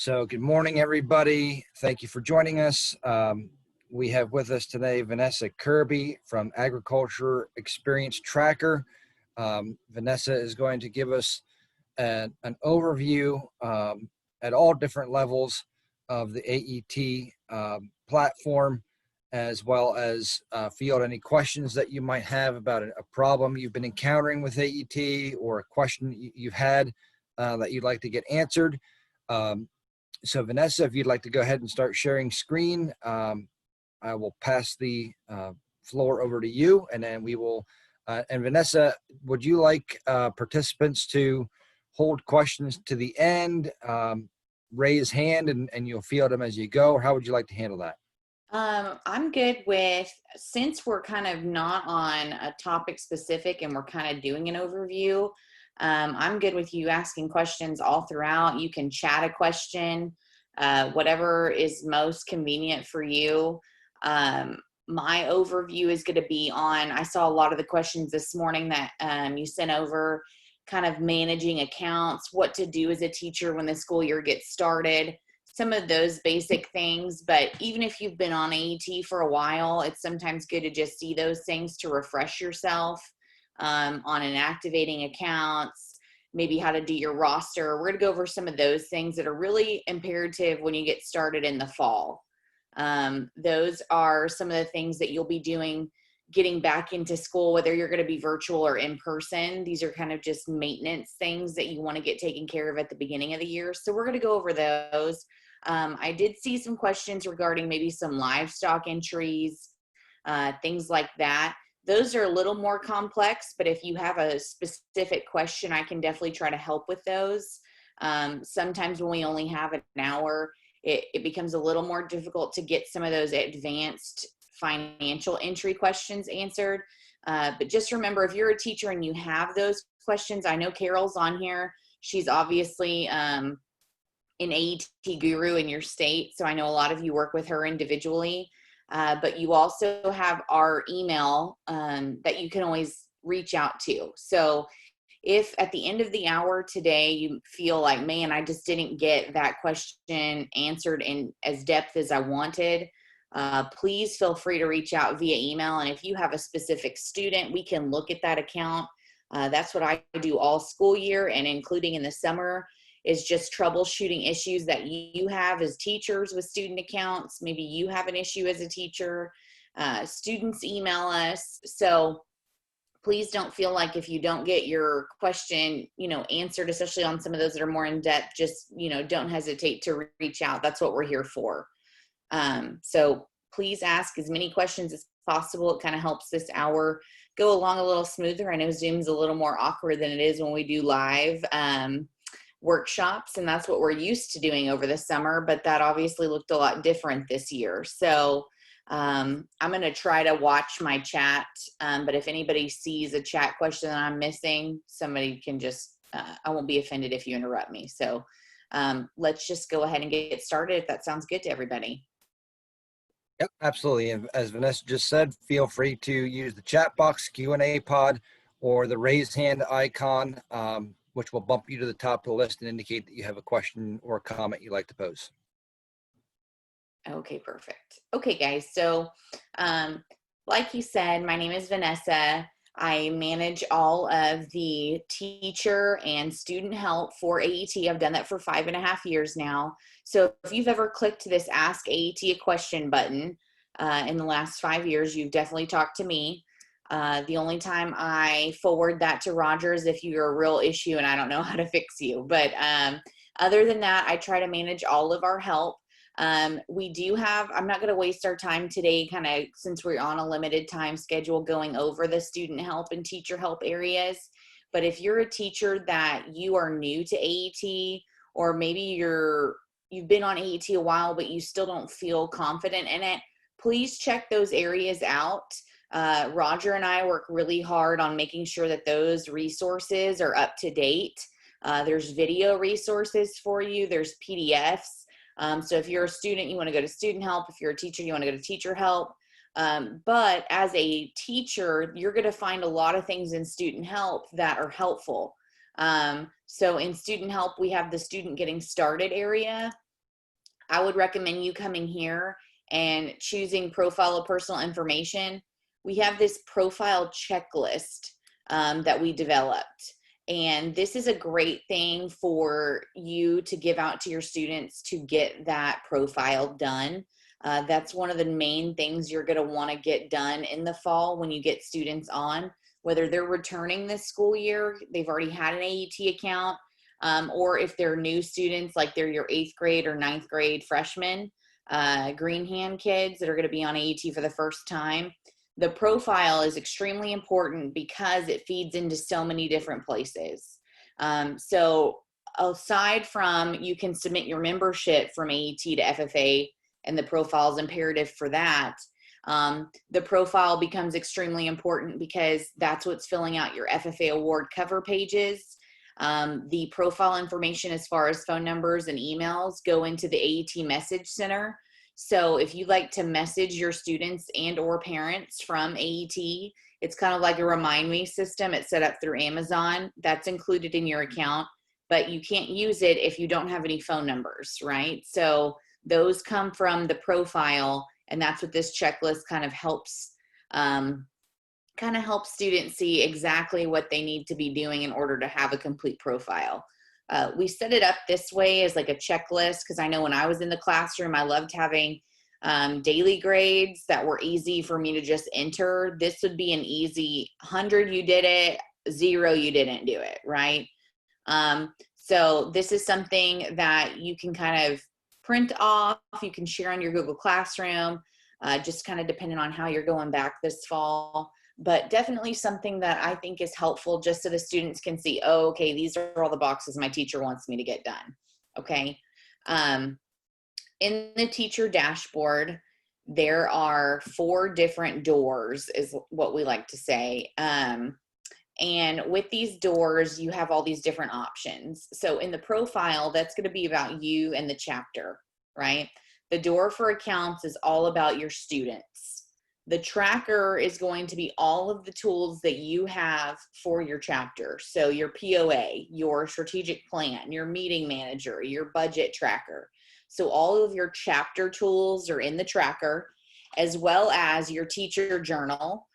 So good morning, everybody. Thank you for joining us. We have with us today Vanessa Kirby from Agriculture Experience Tracker. Vanessa is going to give us an overview at all different levels of the AET platform, as well as field any questions that you might have about a problem you've been encountering with AET or a question you've had that you'd like to get answered. So Vanessa, if you'd like to go ahead and start sharing screen, I will pass the floor over to you, and then we will, and Vanessa, would you like participants to hold questions to the end, raise hand, and you'll field them as you go, or how would you like to handle that? I'm good with, since we're kind of not on a topic specific and we're kind of doing an overview, I'm good with you asking questions all throughout. You can chat a question, whatever is most convenient for you. My overview is going to be on, I saw a lot of the questions this morning that you sent over, kind of managing accounts, what to do as a teacher when the school year gets started, some of those basic things. But even if you've been on AET for a while, it's sometimes good to just see those things to refresh yourself on an activating accounts, maybe how to do your roster. We're going to go over some of those things that are really imperative when you get started in the fall. Those are some of the things that you'll be doing getting back into school, whether you're going to be virtual or in person. These are kind of just maintenance things that you want to get taken care of at the beginning of the year. So we're going to go over those. I did see some questions regarding maybe some livestock entries, things like that. Those are a little more complex, but if you have a specific question, I can definitely try to help with those. Sometimes when we only have an hour, it becomes a little more difficult to get some of those advanced financial entry questions answered. But just remember, if you're a teacher and you have those questions, I know Carol's on here. She's obviously an AET guru in your state, so I know a lot of you work with her individually. But you also have our email that you can always reach out to. So if at the end of the hour today you feel like, man, I just didn't get that question answered in as depth as I wanted, please feel free to reach out via email. And if you have a specific student, we can look at that account. That's what I do all school year, and including in the summer, is just troubleshooting issues that you have as teachers with student accounts. Maybe you have an issue as a teacher. Students email us. So please don't feel like if you don't get your question, answered, especially on some of those that are more in depth, just, don't hesitate to reach out. That's what we're here for. So please ask as many questions as possible. It kind of helps this hour go along a little smoother. I know Zoom's a little more awkward than it is when we do live workshops, and that's what we're used to doing over the summer, but that obviously looked a lot different this year. So I'm going to try to watch my chat, but if anybody sees a chat question that I'm missing, somebody can just, I won't be offended if you interrupt me. So let's just go ahead and get started if that sounds good to everybody. Yep, absolutely. And as Vanessa just said, feel free to use the chat box, Q&A pod, or the raise hand icon, which will bump you to the top of the list and indicate that you have a question or a comment you'd like to pose. Okay, perfect. Okay, guys. So like you said, my name is Vanessa. I manage all of the teacher and student help for AET. I've done that for 5.5 years now. So if you've ever clicked this Ask AET a Question button in the last 5 years, you've definitely talked to me. The only time I forward that to Roger is if you're a real issue and I don't know how to fix you. But other than that, I try to manage all of our help. We do have, I'm not going to waste our time today, kind of since we're on a limited time schedule, going over the student help and teacher help areas. But if you're a teacher that you are new to AET, or maybe you've been on AET a while, but you still don't feel confident in it, please check those areas out. Roger and I work really hard on making sure that those resources are up to date. There's video resources for you. There's PDFs. So if you're a student, you want to go to student help. If you're a teacher, you want to go to teacher help. But as a teacher, you're going to find a lot of things in student help that are helpful. So in student help, we have the student getting started area. I would recommend you coming here and choosing profile of personal information. We have this profile checklist that we developed. And this is a great thing for you to give out to your students to get that profile done. That's one of the main things you're going to want to get done in the fall when you get students on, whether they're returning this school year, they've already had an AET account, or if they're new students, like they're your 8th grade or 9th grade freshmen, green hand kids that are going to be on AET for the first time. The profile is extremely important because it feeds into so many different places. So aside from you can submit your membership from AET to FFA, and the profile is imperative for that, the profile becomes extremely important because that's what's filling out your FFA award cover pages. The profile information as far as phone numbers and emails go into the AET message center. So if you like to message your students and or parents from AET, it's kind of like a remind me system. It's set up through Amazon. That's included in your account, but you can't use it if you don't have any phone numbers, right? So those come from the profile, and that's what this checklist kind of helps students see exactly what they need to be doing in order to have a complete profile. We set it up this way as like a checklist because I know when I was in the classroom, I loved having daily grades that were easy for me to just enter. This would be an easy 100, you did it, 0, you didn't do it, right? So this is something that you can kind of print off, you can share on your Google Classroom, just kind of depending on how you're going back this fall. But definitely something that I think is helpful just so the students can see, oh, okay, these are all the boxes my teacher wants me to get done, okay? In the teacher dashboard, there are 4 different doors is what we like to say. And with these doors, you have all these different options. So in the profile, that's going to be about you and the chapter, right? The door for accounts is all about your students. The tracker is going to be all of the tools that you have for your chapter. So your POA, your strategic plan, your meeting manager, your budget tracker. So all of your chapter tools are in the tracker, as well as your teacher journal.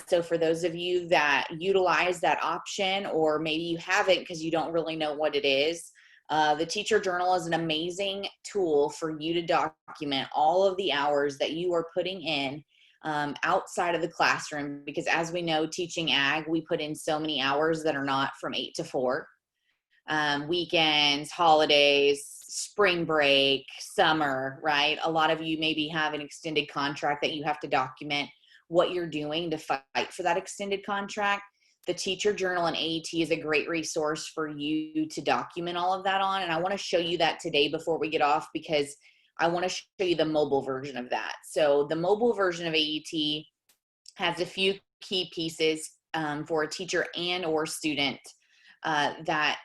So for those of you that utilize that option, or maybe you haven't because you don't really know what it is, the teacher journal is an amazing tool for you to document all of the hours that you are putting in outside of the classroom, because as we know, teaching ag, we put in so many hours that are not from 8 to 4. Weekends, holidays, spring break, summer, right? A lot of you maybe have an extended contract that you have to document what you're doing to fight for that extended contract. The teacher journal and AET is a great resource for you to document all of that on. And I want to show you that today before we get off, because I want to show you the mobile version of that. So the mobile version of AET has a few key pieces for a teacher and or student that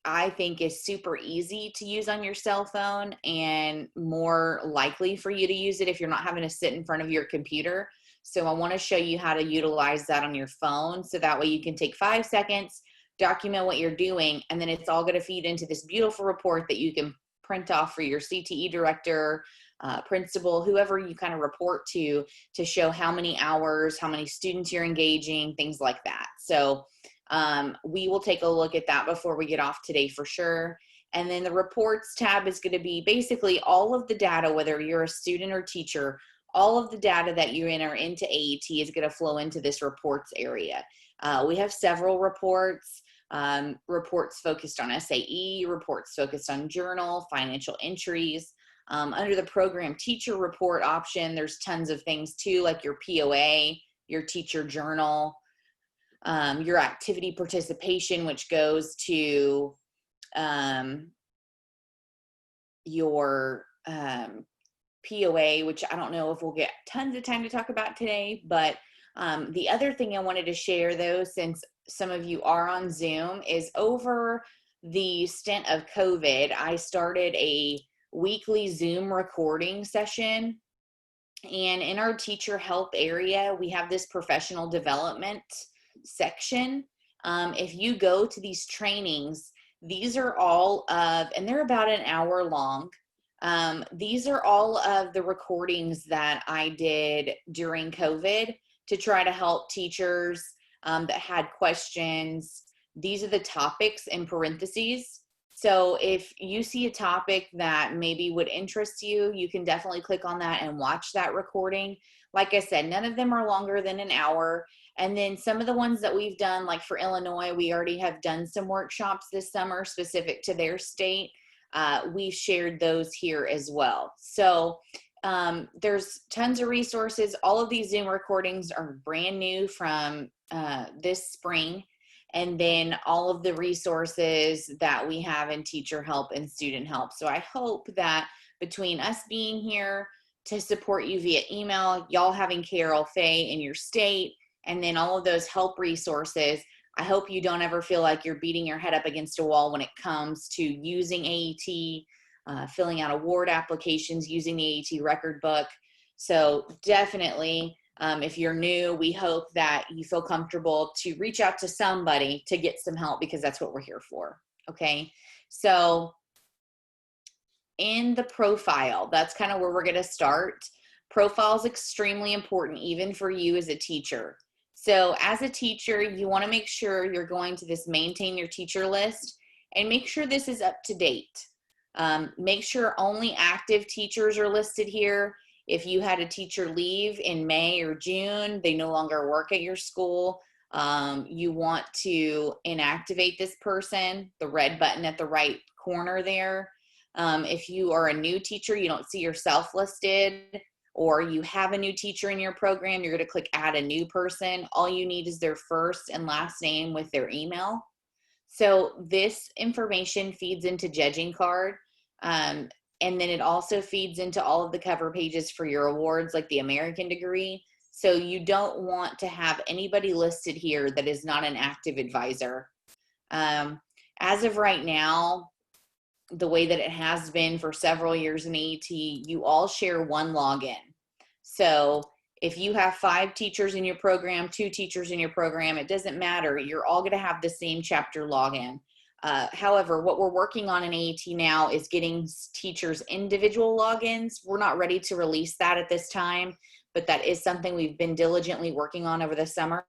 I think is super easy to use on your cell phone and more likely for you to use it if you're not having to sit in front of your computer. So I want to show you how to utilize that on your phone. So that way you can take 5 seconds, document what you're doing, and then it's all going to feed into this beautiful report that you can print off for your CTE director, principal, whoever you kind of report to show how many hours, how many students you're engaging, things like that. So we will take a look at that before we get off today for sure. And then the reports tab is going to be basically all of the data, whether you're a student or teacher, all of the data that you enter into AET is going to flow into this reports area. We have several reports, reports focused on SAE, reports focused on journal, financial entries. Under the program teacher report option, there's tons of things too, like your POA, your teacher journal, your activity participation, which goes to your POA, which I don't know if we'll get tons of time to talk about today. But the other thing I wanted to share, though, since some of you are on Zoom, is over the stint of COVID, I started a weekly Zoom recording session. And in our teacher help area, we have this professional development section. If you go to these trainings, these are all of, and they're about an hour long. These are all of the recordings that I did during COVID to try to help teachers that had questions. These are the topics in parentheses. So if you see a topic that maybe would interest you, you can definitely click on that and watch that recording. Like I said, none of them are longer than an hour. And then some of the ones that we've done, like for Illinois, we already have done some workshops this summer specific to their state. We shared those here as well. So there's tons of resources. All of these Zoom recordings are brand new from this spring. And then all of the resources that we have in teacher help and student help. So I hope that between us being here to support you via email, y'all having KRLFA in your state, and then all of those help resources, I hope you don't ever feel like you're beating your head up against a wall when it comes to using AET, filling out award applications, using the AET record book. So definitely, if you're new, we hope that you feel comfortable to reach out to somebody to get some help, because that's what we're here for. Okay. So in the profile, that's kind of where we're going to start. Profile is extremely important, even for you as a teacher. So as a teacher, you want to make sure you're going to this maintain your teacher list and make sure this is up to date. Make sure only active teachers are listed here. If you had a teacher leave in May or June, they no longer work at your school, you want to inactivate this person, the red button at the right corner there. If you are a new teacher, you don't see yourself listed, or you have a new teacher in your program, you're going to click add a new person. All you need is their first and last name with their email. So this information feeds into Judging Card. And then it also feeds into all of the cover pages for your awards, like the American degree. So you don't want to have anybody listed here that is not an active advisor. As of right now, the way that it has been for several years in AET, you all share one login. So if you have 5 teachers in your program, 2 teachers in your program, it doesn't matter. You're all going to have the same chapter login. However, what we're working on in AET now is getting teachers individual logins. We're not ready to release that at this time, but that is something we've been diligently working on over the summer.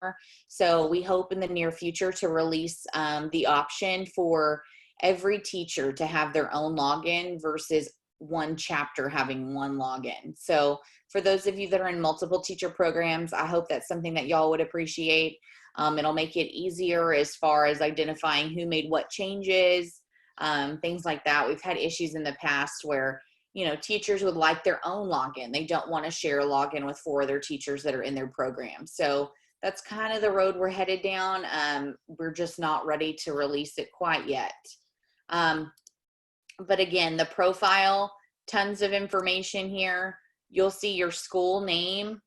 So we hope in the near future to release the option for every teacher to have their own login versus one chapter having one login. So for those of you that are in multiple teacher programs, I hope that's something that y'all would appreciate. It'll make it easier as far as identifying who made what changes, things like that. We've had issues in the past where, you know, teachers would like their own login. They don't want to share a login with 4 other teachers that are in their program. So that's kind of the road we're headed down. We're just not ready to release it quite yet. But again, the profile, tons of information here. You'll see your school name,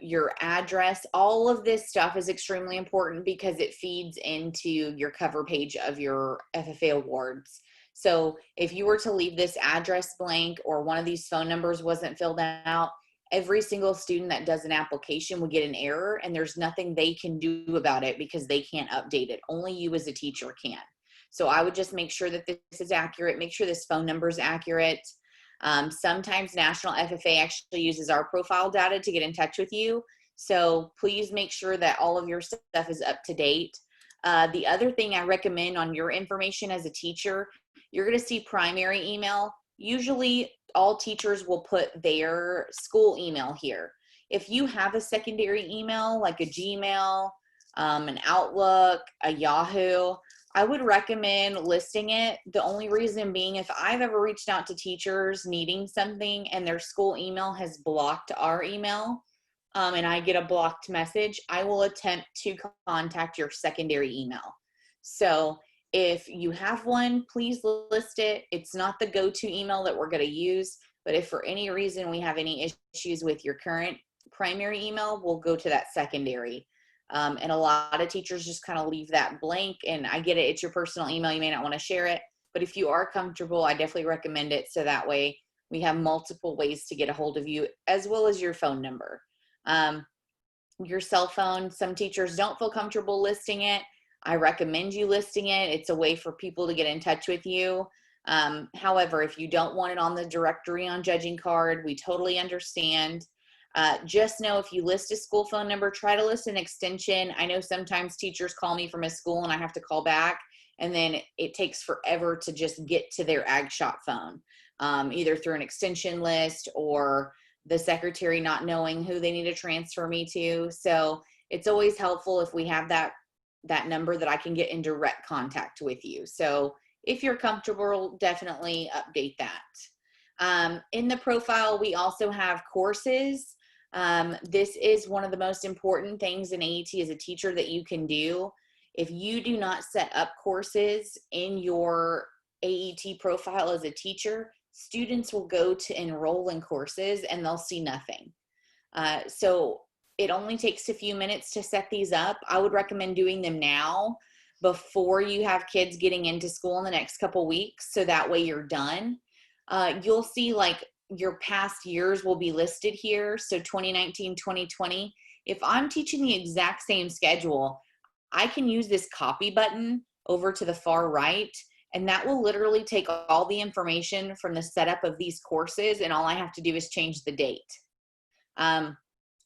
your address. All of this stuff is extremely important because it feeds into your cover page of your FFA awards. So if you were to leave this address blank or one of these phone numbers wasn't filled out, every single student that does an application will get an error, and there's nothing they can do about it because they can't update it. Only you as a teacher can. So I would just make sure that this is accurate, make sure this phone number is accurate. Sometimes National FFA actually uses our profile data to get in touch with you. So please make sure that all of your stuff is up to date. The other thing I recommend on your information as a teacher, you're going to see primary email. Usually all teachers will put their school email here. If you have a secondary email like a Gmail, an Outlook, a Yahoo, I would recommend listing it. The only reason being, if I've ever reached out to teachers needing something and their school email has blocked our email, and I get a blocked message, I will attempt to contact your secondary email. So if you have one, please list it. It's not the go-to email that we're going to use, but if for any reason we have any issues with your current primary email, we'll go to that secondary. And a lot of teachers just kind of leave that blank, and I get it. It's your personal email. You may not want to share it, but if you are comfortable, I definitely recommend it. So that way we have multiple ways to get a hold of you, as well as your phone number. Your cell phone, some teachers don't feel comfortable listing it. I recommend you listing it. It's a way for people to get in touch with you. However, if you don't want it on the directory on judging card, we totally understand. Just know if you list a school phone number, try to list an extension. I know sometimes teachers call me from a school and I have to call back, and then it takes forever to just get to their ag shop phone, either through an extension list or the secretary not knowing who they need to transfer me to. So it's always helpful if we have that number that I can get in direct contact with you. So if you're comfortable, definitely update that. In the profile, we also have courses. This is one of the most important things in AET as a teacher that you can do. If you do not set up courses in your AET profile as a teacher, students will go to enroll in courses and they'll see nothing. So it only takes a few minutes to set these up. I would recommend doing them now before you have kids getting into school in the next couple weeks, so that way you're done. You'll see like your past years will be listed here. So 2019, 2020. If I'm teaching the exact same schedule, I can use this copy button over to the far right, and that will literally take all the information from the setup of these courses, and all I have to do is change the date.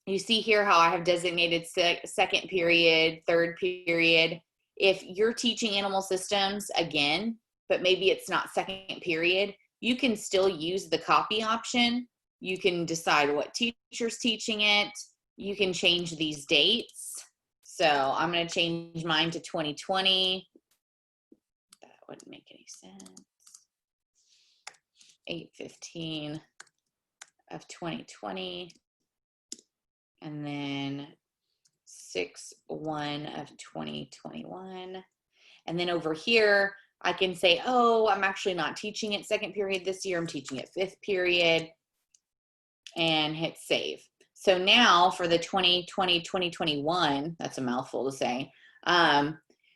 You see here how I have designated second period, third period. If you're teaching animal systems again, but maybe it's not second period, you can still use the copy option. You can decide what teacher's teaching it. You can change these dates. So I'm going to change mine to 2020. That wouldn't make any sense. 8/15 of 2020. And then 6/1 of 2021. And then over here, I can say, oh, I'm actually not teaching it second period this year. I'm teaching it fifth period, and hit save. So now for the 2020-2021, that's a mouthful to say,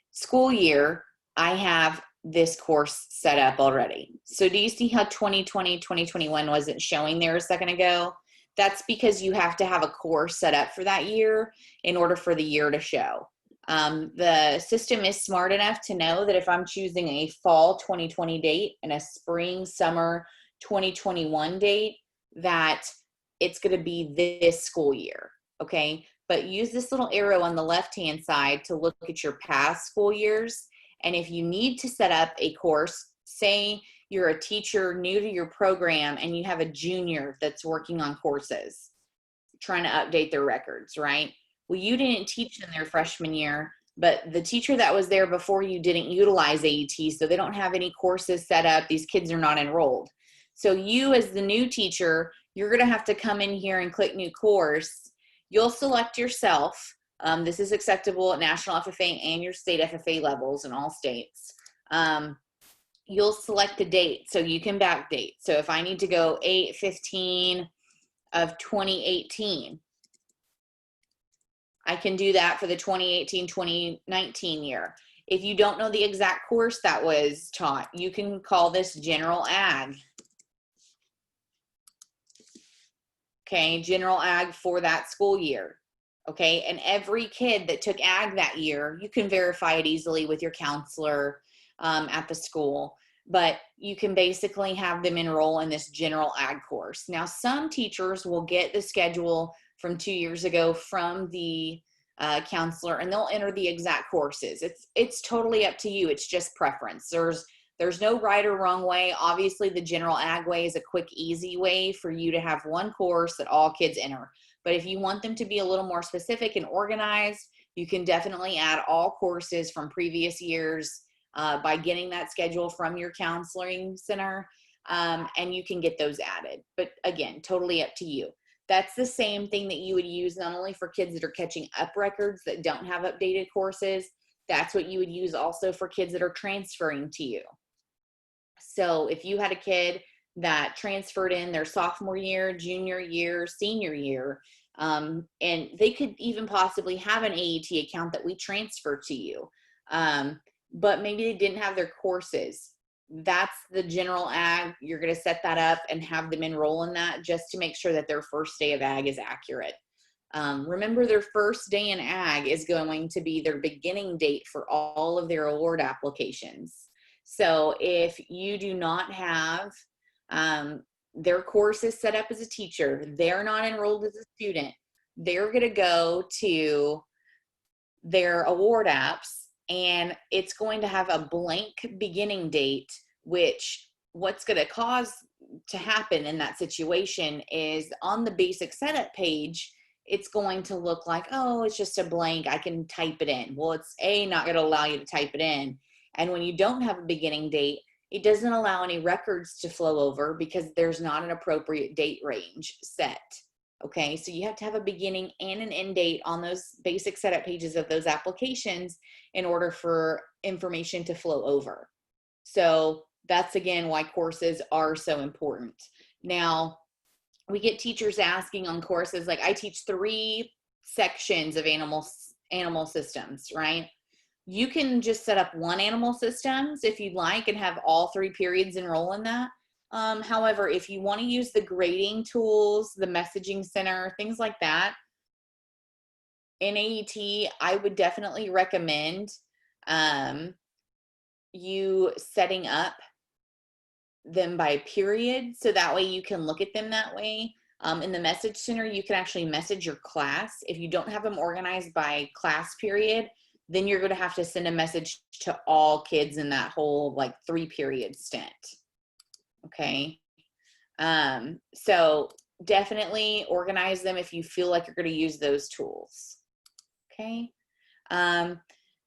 school year, I have this course set up already. So do you see how 2020-2021 wasn't showing there a second ago? That's because you have to have a course set up for that year in order for the year to show. The system is smart enough to know that if I'm choosing a fall 2020 date and a spring summer 2021 date, that it's going to be this school year. Okay. But use this little arrow on the left-hand side to look at your past school years. And if you need to set up a course, say you're a teacher new to your program and you have a junior that's working on courses, trying to update their records, right? Well, you didn't teach in their freshman year, but the teacher that was there before you didn't utilize AET, so they don't have any courses set up. These kids are not enrolled. So you as the new teacher, you're going to have to come in here and click new course. You'll select yourself. This is acceptable at national FFA and your state FFA levels in all states. You'll select the date so you can backdate. So if I need to go 8/15 of 2018, I can do that for the 2018-2019 year. If you don't know the exact course that was taught, you can call this general ag. Okay, general ag for that school year. Okay, and every kid that took ag that year, you can verify it easily with your counselor at the school, but you can basically have them enroll in this general ag course. Now, some teachers will get the schedule from 2 years ago from the counselor, and they'll enter the exact courses. It's totally up to you. It's just preference. There's no right or wrong way. Obviously, the general ag way is a quick, easy way for you to have one course that all kids enter. But if you want them to be a little more specific and organized, you can definitely add all courses from previous years by getting that schedule from your counseling center, and you can get those added. But again, totally up to you. That's the same thing that you would use not only for kids that are catching up records that don't have updated courses, that's what you would use also for kids that are transferring to you. So if you had a kid that transferred in their sophomore year, junior year, senior year, and they could even possibly have an AET account that we transfer to you, but maybe they didn't have their courses. That's the general ag. You're going to set that up and have them enroll in that just to make sure that their first day of ag is accurate. Remember, their first day in ag is going to be their beginning date for all of their award applications. So if you do not have their courses set up as a teacher, they're not enrolled as a student, they're going to go to their award apps and it's going to have a blank beginning date, which what's going to cause to happen in that situation is on the basic setup page, it's going to look like, oh, it's just a blank, I can type it in. Well, it's not going to allow you to type it in. And when you don't have a beginning date, it doesn't allow any records to flow over because there's not an appropriate date range set. Okay, so you have to have a beginning and an end date on those basic setup pages of those applications in order for information to flow over. So that's again why courses are so important. Now, we get teachers asking on courses, like I teach 3 sections of animal systems, right? You can just set up 1 animal systems if you'd like and have all 3 periods enroll in that. However, if you want to use the grading tools, the messaging center, things like that, in AET, I would definitely recommend you setting up them by period, so that way you can look at them that way. In the message center, you can actually message your class. If you don't have them organized by class period, then you're going to have to send a message to all kids in that whole like 3 period stint. Okay. So definitely organize them if you feel like you're going to use those tools. Okay.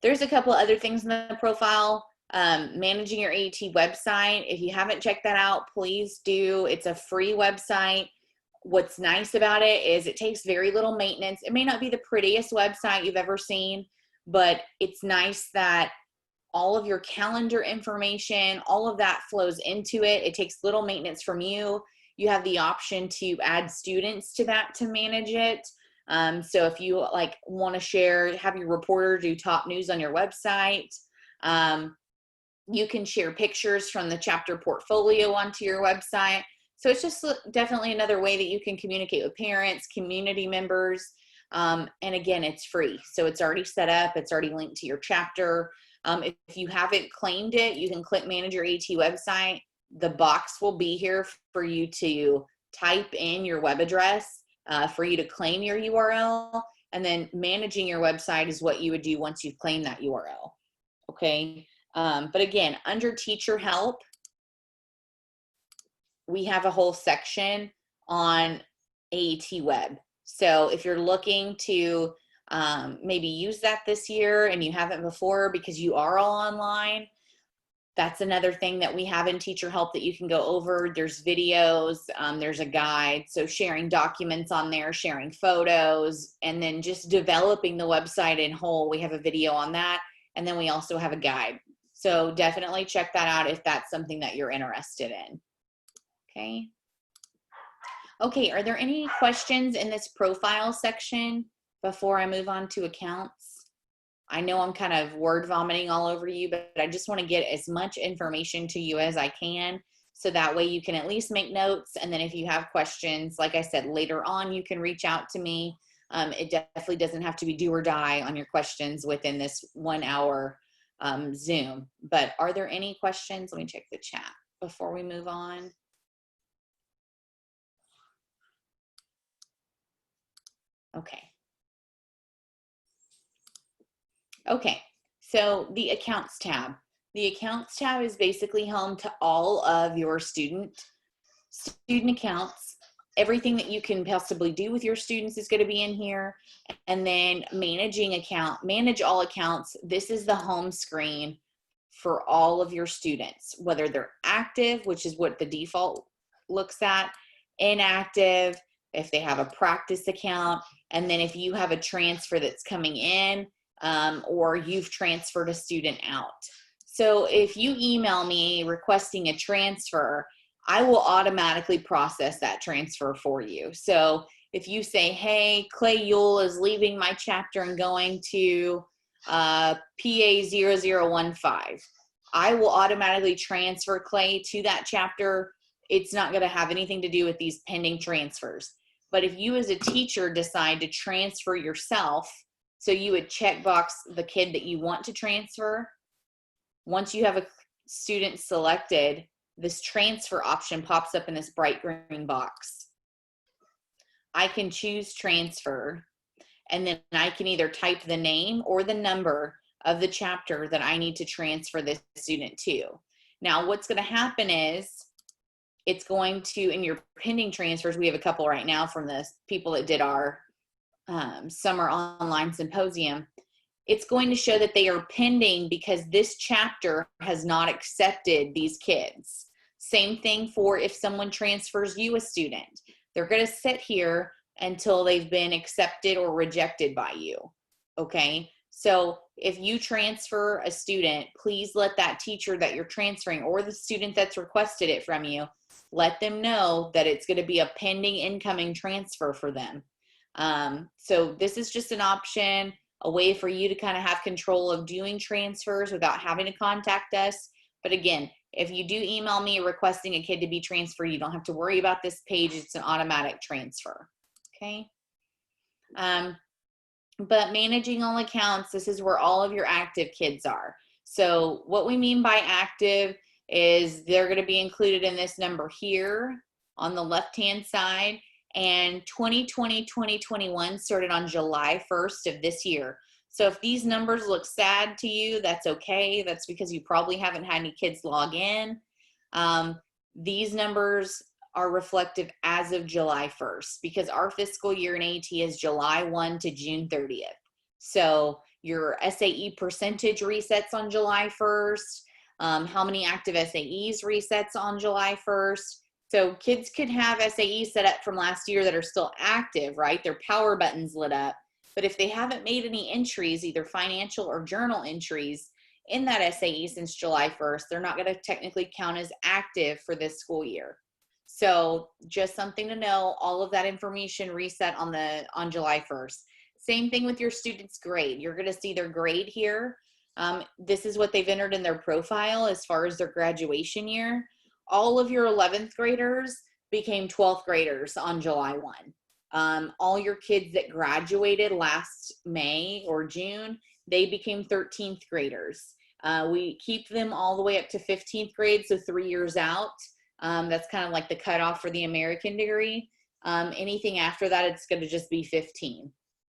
There's a couple other things in the profile. Managing your AET website. If you haven't checked that out, please do. It's a free website. What's nice about it is it takes very little maintenance. It may not be the prettiest website you've ever seen, but it's nice that all of your calendar information, all of that flows into it. It takes little maintenance from you. You have the option to add students to that to manage it. So if you like want to share, have your reporter do top news on your website, you can share pictures from the chapter portfolio onto your website. So it's just definitely another way that you can communicate with parents, community members. And again, it's free. So it's already set up. It's already linked to your chapter. If you haven't claimed it, you can click Manage Your AET website. The box will be here for you to type in your web address for you to claim your URL. And then managing your website is what you would do once you've claimed that URL. Okay. But again, under teacher help, we have a whole section on AET web. So if you're looking to maybe use that this year and you haven't before because you are all online, that's another thing that we have in teacher help that you can go over. There's videos, there's a guide. So sharing documents on there, sharing photos, and then just developing the website in whole. We have a video on that. And then we also have a guide. So definitely check that out if that's something that you're interested in. Okay. Okay, are there any questions in this profile section before I move on to accounts? I know I'm kind of word vomiting all over you, but I just want to get as much information to you as I can so that way you can at least make notes. And then if you have questions, like I said, later on, you can reach out to me. It definitely doesn't have to be do or die on your questions within this 1 hour Zoom. But are there any questions? Let me check the chat before we move on. Okay. Okay, so the accounts tab. The accounts tab is basically home to all of your student accounts. Everything that you can possibly do with your students is going to be in here. And then manage all accounts. This is the home screen for all of your students, whether they're active, which is what the default looks at, inactive, if they have a practice account, and then if you have a transfer that's coming in, or you've transferred a student out. So if you email me requesting a transfer, I will automatically process that transfer for you. So if you say, hey, Clay Yule is leaving my chapter and going to PA 0015, I will automatically transfer Clay to that chapter. It's not going to have anything to do with these pending transfers. But if you as a teacher decide to transfer yourself, so you would check box the kid that you want to transfer. Once you have student selected, this transfer option pops up in this bright green box. I can choose transfer, and then I can either type the name or the number of the chapter that I need to transfer this student to. Now, what's going to happen is it's going to, in your pending transfers, we have a couple right now from the people that did our summer online symposium. It's going to show that they are pending because this chapter has not accepted these kids. Same thing for if someone transfers you a student. They're going to sit here until they've been accepted or rejected by you, okay? So if you transfer a student, please let that teacher that you're transferring or the student that's requested it from you, let them know that it's going to be a pending incoming transfer for them. So this is just an option, a way for you to kind of have control of doing transfers without having to contact us. But again, if you do email me requesting a kid to be transferred, you don't have to worry about this page. It's an automatic transfer, okay? But managing all accounts, this is where all of your active kids are. So what we mean by active is they're going to be included in this number here on the left-hand side. And 2020-2021 started on July 1st of this year. So if these numbers look sad to you, that's okay. That's because you probably haven't had any kids log in. These numbers are reflective as of July 1st because our fiscal year in AET is July 1 to June 30th. So your SAE percentage resets on July 1st. How many active SAEs resets on July 1st. So kids could have SAE set up from last year that are still active, right? Their power buttons lit up. But if they haven't made any entries, either financial or journal entries in that SAE since July 1st, they're not going to technically count as active for this school year. So just something to know, all of that information reset on July 1st. Same thing with your student's grade. You're going to see their grade here. This is what they've entered in their profile as far as their graduation year. All of your 11th graders became 12th graders on July 1. All your kids that graduated last May or June, they became 13th graders. We keep them all the way up to 15th grade, so 3 years out. That's kind of like the cutoff for the American degree. Anything after that, it's going to just be 15.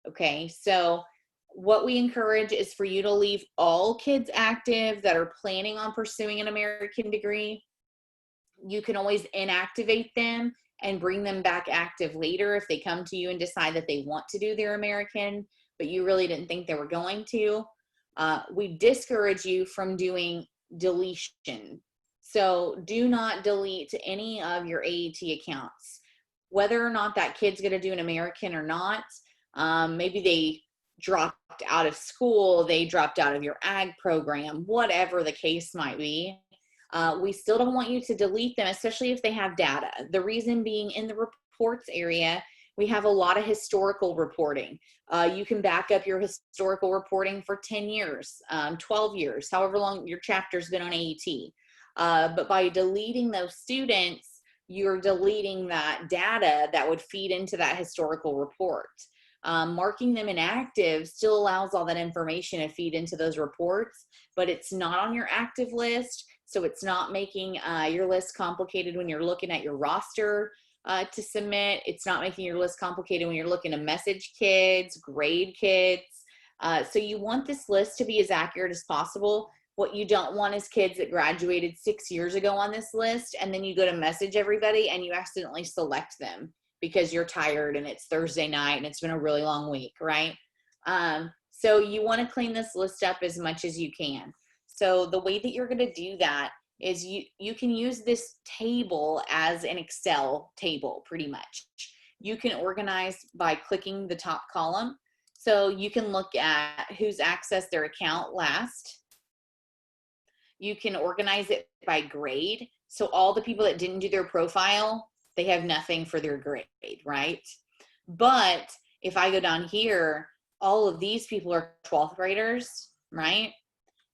Okay, so what we encourage is for you to leave all kids active that are planning on pursuing an American degree. You can always inactivate them and bring them back active later if they come to you and decide that they want to do their American, but you really didn't think they were going to. We discourage you from doing deletion. So do not delete any of your AET accounts. Whether or not that kid's going to do an American or not, maybe they dropped out of school, they dropped out of your ag program, whatever the case might be. We still don't want you to delete them, especially if they have data. The reason being, in the reports area, we have a lot of historical reporting. You can back up your historical reporting for 10 years, 12 years, however long your chapter's been on AET. But by deleting those students, you're deleting that data that would feed into that historical report. Marking them inactive still allows all that information to feed into those reports, but it's not on your active list. So it's not making your list complicated when you're looking at your roster to submit. It's not making your list complicated when you're looking to message kids, grade kids. So you want this list to be as accurate as possible. What you don't want is kids that graduated 6 years ago on this list, and then you go to message everybody and you accidentally select them because you're tired and it's Thursday night and it's been a really long week, right? So you want to clean this list up as much as you can. So the way that you're going to do that is you can use this table as an Excel table pretty much. You can organize by clicking the top column. So you can look at who's accessed their account last. You can organize it by grade. So all the people that didn't do their profile, they have nothing for their grade, right? But if I go down here, all of these people are 12th graders, right?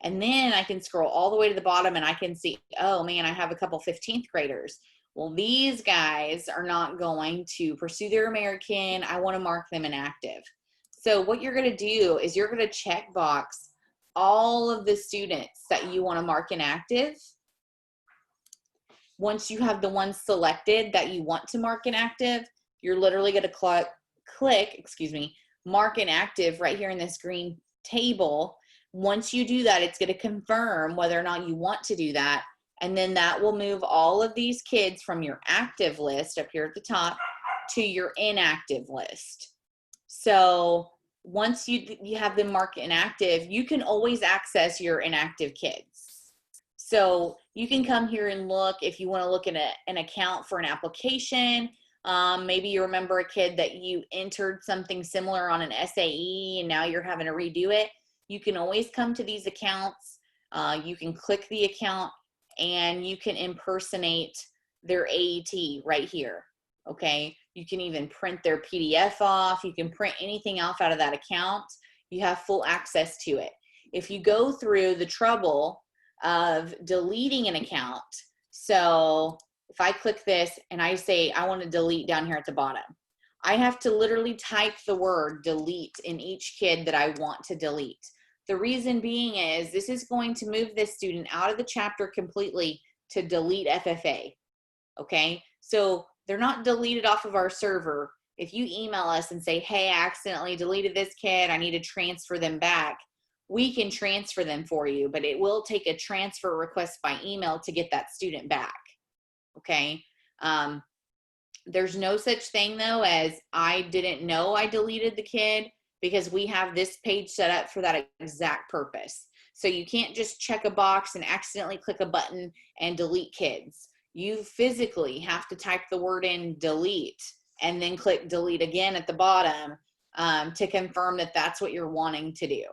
And then I can scroll all the way to the bottom and I can see, oh man, I have a couple 15th graders. Well, these guys are not going to pursue their American. I want to mark them inactive. So what you're going to do is you're going to check box all of the students that you want to mark inactive. Once you have the ones selected that you want to mark inactive, you're literally going to click, mark inactive right here in this green table. Once you do that, it's going to confirm whether or not you want to do that. And then that will move all of these kids from your active list up here at the top to your inactive list. So once you have them marked inactive, you can always access your inactive kids. So you can come here and look if you want to look at an account for an application. Maybe you remember a kid that you entered something similar on an SAE and now you're having to redo it. You can always come to these accounts. You can click the account and you can impersonate their AET right here. Okay. You can even print their PDF off. You can print anything off out of that account. You have full access to it. If you go through the trouble of deleting an account, so if I click this and I say I want to delete down here at the bottom, I have to literally type the word delete in each kid that I want to delete. The reason being is this is going to move this student out of the chapter completely to delete FFA. Okay, so they're not deleted off of our server. If you email us and say, hey, I accidentally deleted this kid, I need to transfer them back, we can transfer them for you, but it will take a transfer request by email to get that student back. Okay, there's no such thing though as I didn't know I deleted the kid, because we have this page set up for that exact purpose. So you can't just check a box and accidentally click a button and delete kids. You physically have to type the word in delete and then click delete again at the bottom to confirm that that's what you're wanting to do.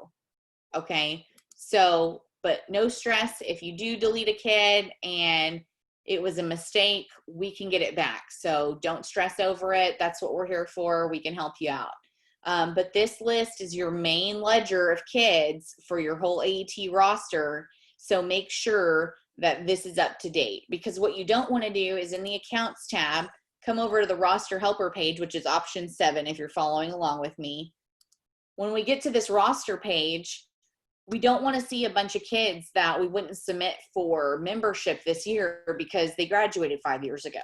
Okay, so, but no stress. If you do delete a kid and it was a mistake, we can get it back. So don't stress over it. That's what we're here for. We can help you out. But this list is your main ledger of kids for your whole AET roster. So make sure that this is up to date, because what you don't want to do is in the accounts tab, come over to the roster helper page, which is option 7 if you're following along with me. When we get to this roster page, we don't want to see a bunch of kids that we wouldn't submit for membership this year because they graduated 5 years ago,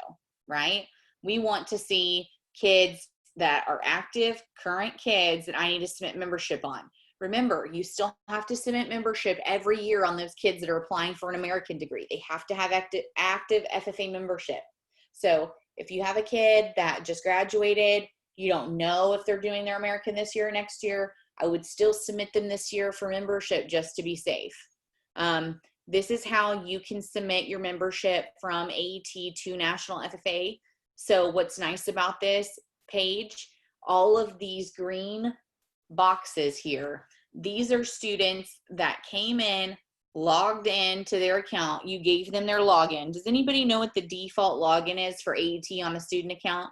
right? We want to see kids that are active, current kids that I need to submit membership on. Remember, you still have to submit membership every year on those kids that are applying for an American degree. They have to have active FFA membership. So if you have a kid that just graduated, you don't know if they're doing their American this year or next year, I would still submit them this year for membership just to be safe. This is how you can submit your membership from AET to National FFA. So what's nice about this page, all of these green boxes here, these are students that came in, logged in to their account. You gave them their login. Does anybody know what the default login is for AET on a student account?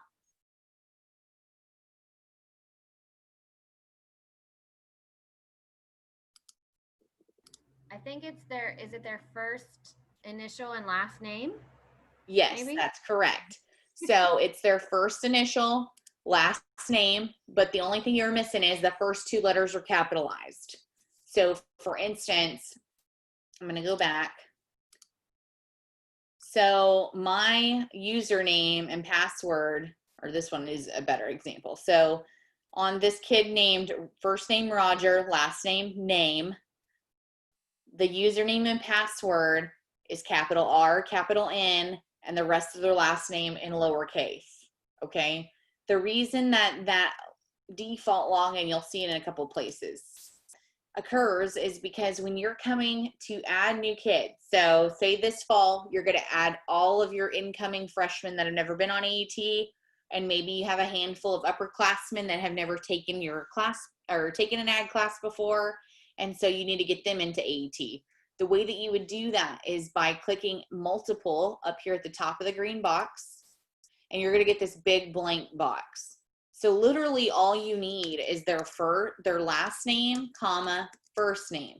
I think it's is it their first initial and last name? Yes, Maybe? that's correct. So it's their first initial, last name, but the only thing you're missing is the first 2 letters are capitalized. So for instance, I'm going to go back. So my username and password, or this one is a better example. So on this kid named first name Roger, last name name, the username and password is capital R, capital N, and the rest of their last name in lowercase. Okay. The reason that default login, you'll see it in a couple places, occurs is because when you're coming to add new kids, so say this fall, you're going to add all of your incoming freshmen that have never been on AET, and maybe you have a handful of upperclassmen that have never taken your class or taken an ag class before, and so you need to get them into AET. The way that you would do that is by clicking multiple up here at the top of the green box, and you're going to get this big blank box. So literally all you need is their last name, comma, first name.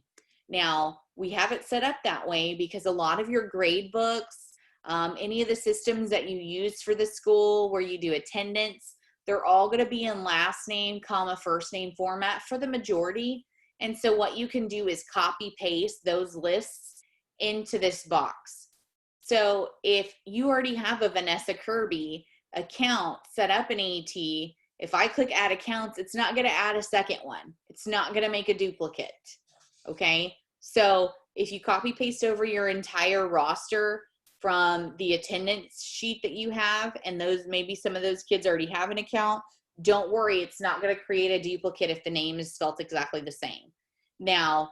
Now, we have it set up that way because a lot of your grade books, any of the systems that you use for the school where you do attendance, they're all going to be in last name, comma, first name format for the majority. And so what you can do is copy paste those lists into this box. So if you already have a Vanessa Kirby account set up in AET, if I click add accounts, it's not going to add a second one. It's not going to make a duplicate. Okay. So if you copy paste over your entire roster from the attendance sheet that you have, and those, maybe some of those kids already have an account, don't worry, it's not going to create a duplicate if the name is spelled exactly the same. Now,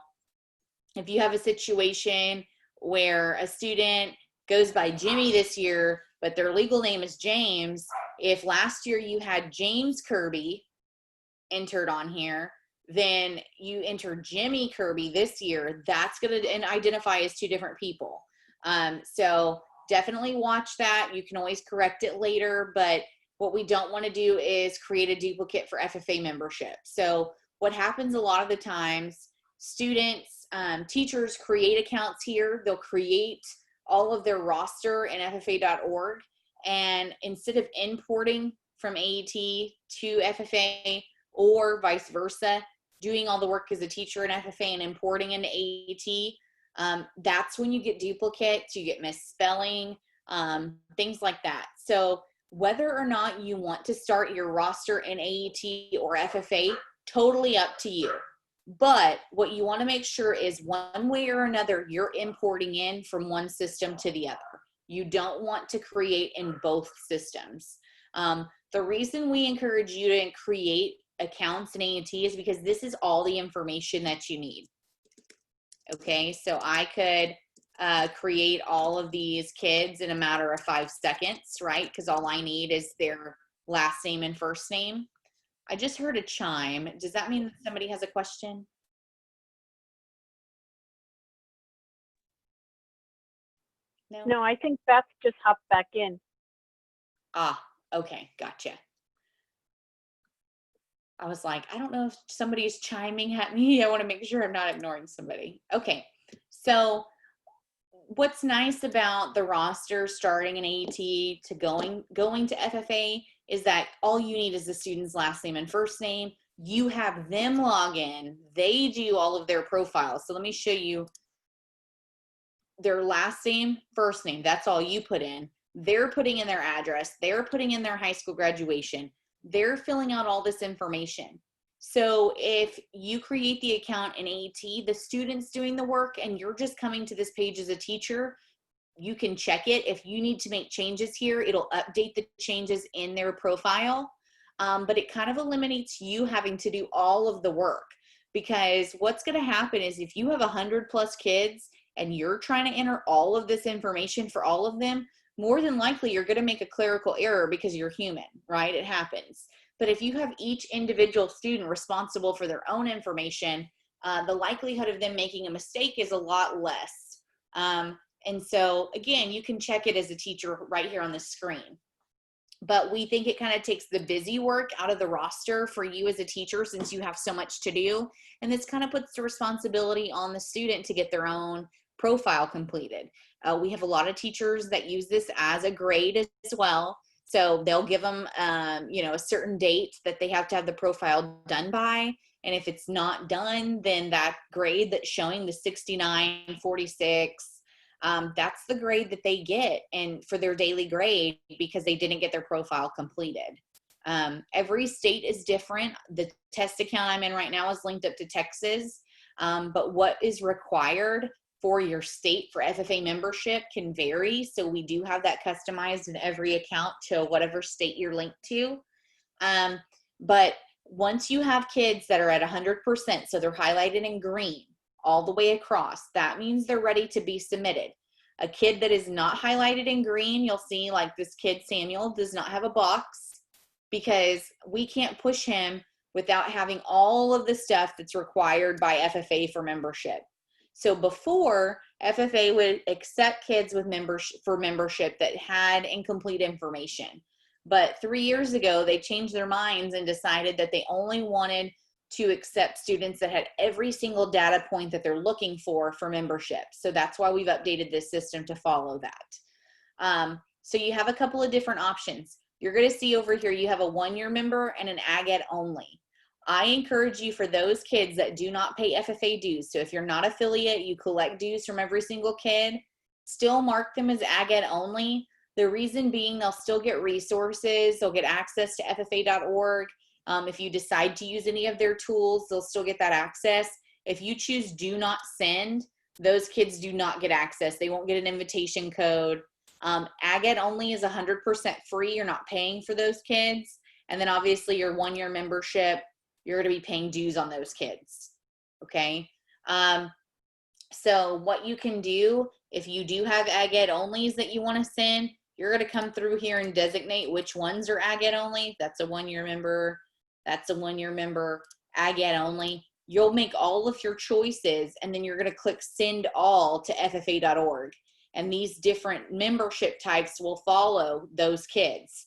if you have a situation where a student goes by Jimmy this year, but their legal name is James, if last year you had James Kirby entered on here, then you enter Jimmy Kirby this year, that's going to identify as two different people. So definitely watch that. You can always correct it later, but what we don't want to do is create a duplicate for FFA membership. So what happens a lot of the times, students, teachers create accounts here. They'll create all of their roster in FFA.org. And instead of importing from AET to FFA or vice versa, doing all the work as a teacher in FFA and importing into AET, that's when you get duplicates, you get misspelling, things like that. So whether or not you want to start your roster in AET or FFA, totally up to you. But what you want to make sure is one way or another, you're importing in from one system to the other. You don't want to create in both systems. The reason we encourage you to create accounts in AET is because this is all the information that you need. Okay, so I could create all of these kids in a matter of 5 seconds, right? Because all I need is their last name and first name. I just heard a chime. Does that mean that somebody has a question? No? No, I think Beth just hopped back in. Ah, okay, gotcha. I was like, I don't know if somebody's chiming at me. I want to make sure I'm not ignoring somebody. Okay, so what's nice about the roster starting in AET to going to FFA is that all you need is the student's last name and first name. You have them log in. They do all of their profiles. So let me show you their last name, first name. That's all you put in. They're putting in their address. They're putting in their high school graduation. They're filling out all this information. So if you create the account in AET, the student's doing the work and you're just coming to this page as a teacher, you can check it. If you need to make changes here, it'll update the changes in their profile. But it kind of eliminates you having to do all of the work, because what's going to happen is if you have 100+ kids and you're trying to enter all of this information for all of them, more than likely you're going to make a clerical error because you're human, right? It happens. But if you have each individual student responsible for their own information, the likelihood of them making a mistake is a lot less. And so again, you can check it as a teacher right here on the screen. But we think it kind of takes the busy work out of the roster for you as a teacher, since you have so much to do. And this kind of puts the responsibility on the student to get their own profile completed. We have a lot of teachers that use this as a grade as well. So they'll give them, a certain date that they have to have the profile done by. And if it's not done, then that grade that's showing the 69, 46, that's the grade that they get and for their daily grade, because they didn't get their profile completed. Every state is different. The test account I'm in right now is linked up to Texas. But what is required for your state for FFA membership can vary. So we do have that customized in every account to whatever state you're linked to. But once you have kids that are at 100%, so they're highlighted in green all the way across, that means they're ready to be submitted. A kid that is not highlighted in green, you'll see like this kid, Samuel, does not have a box, because we can't push him without having all of the stuff that's required by FFA for membership. So before, FFA would accept kids with membership that had incomplete information. But 3 years ago, they changed their minds and decided that they only wanted to accept students that had every single data point that they're looking for membership. So that's why we've updated this system to follow that. So you have a couple of different options. You're going to see over here, you have a 1-year member and an AGET only. I encourage you, for those kids that do not pay FFA dues, so if you're not affiliate, you collect dues from every single kid, still mark them as AgEd only. The reason being, they'll still get resources, they'll get access to FFA.org. If you decide to use any of their tools, they'll still get that access. If you choose do not send, those kids do not get access. They won't get an invitation code. AgEd only is 100% free. You're not paying for those kids. And then obviously your 1-year membership, you're going to be paying dues on those kids. Okay. So what you can do, if you do have AgEd onlys that you want to send, you're going to come through here and designate which ones are AgEd only. That's a 1-year member. That's a 1-year member, AgEd only. You'll make all of your choices, and then you're going to click send all to FFA.org. And these different membership types will follow those kids.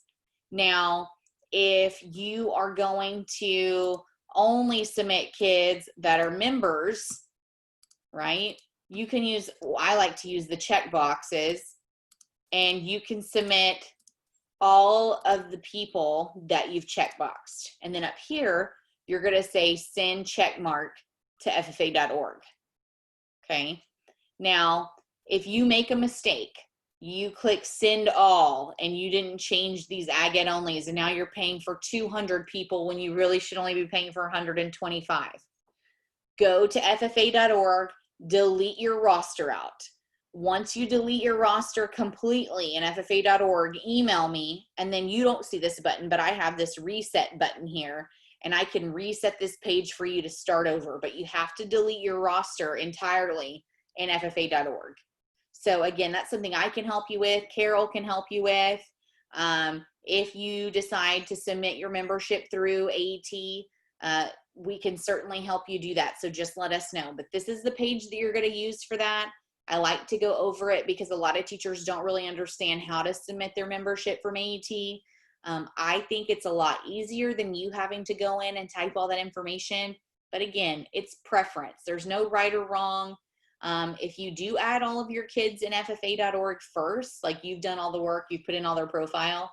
Now, if you are going to only submit kids that are members, right? You can use, I like to use the check boxes, and you can submit all of the people that you've checkboxed. And then up here, you're going to say send check mark to FFA.org. Okay. Now, if you make a mistake, you click send all and you didn't change these AgEd onlys, and now you're paying for 200 people when you really should only be paying for 125. Go to FFA.org, delete your roster out. Once you delete your roster completely in FFA.org, email me, and then you don't see this button, but I have this reset button here, and I can reset this page for you to start over, but you have to delete your roster entirely in FFA.org. So again, that's something I can help you with. Carol can help you with. If you decide to submit your membership through AET, we can certainly help you do that. So just let us know. But this is the page that you're going to use for that. I like to go over it because a lot of teachers don't really understand how to submit their membership from AET. I think it's a lot easier than you having to go in and type all that information. But again, it's preference. There's no right or wrong. If you do add all of your kids in FFA.org first, like you've done all the work, you've put in all their profile,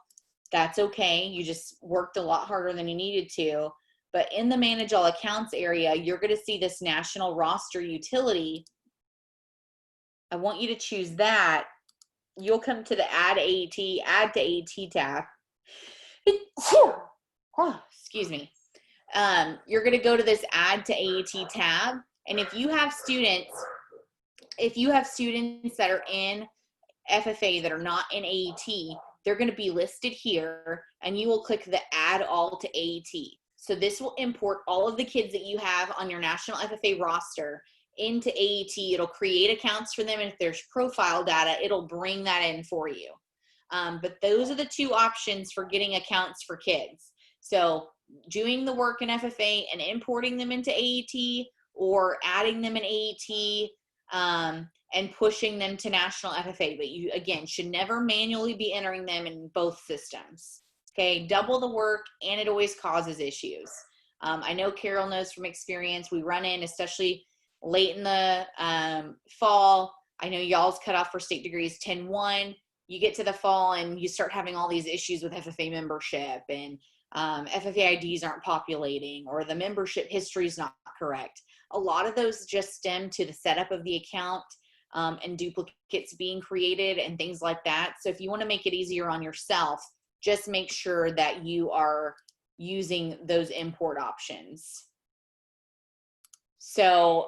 that's okay. You just worked a lot harder than you needed to. But in the manage all accounts area, you're going to see this national roster utility. I want you to choose that. You'll come to the add to AET tab. Excuse me. You're going to go to this add to AET tab. And if you have students that are in FFA that are not in AET, they're going to be listed here, and you will click the add all to AET. So this will import all of the kids that you have on your national FFA roster into AET. It'll create accounts for them, and if there's profile data, it'll bring that in for you. But those are the two options for getting accounts for kids. So doing the work in FFA and importing them into AET, or adding them in AET and pushing them to national FFA. But you, again, should never manually be entering them in both systems. Okay, double the work, and it always causes issues. I know Carol knows from experience, we run in, especially late in the fall. I know y'all's cutoff for state degrees 10-1. You get to the fall and you start having all these issues with FFA membership, and FFA IDs aren't populating, or the membership history is not correct. A lot of those just stem to the setup of the account and duplicates being created and things like that. So if you want to make it easier on yourself, just make sure that you are using those import options. So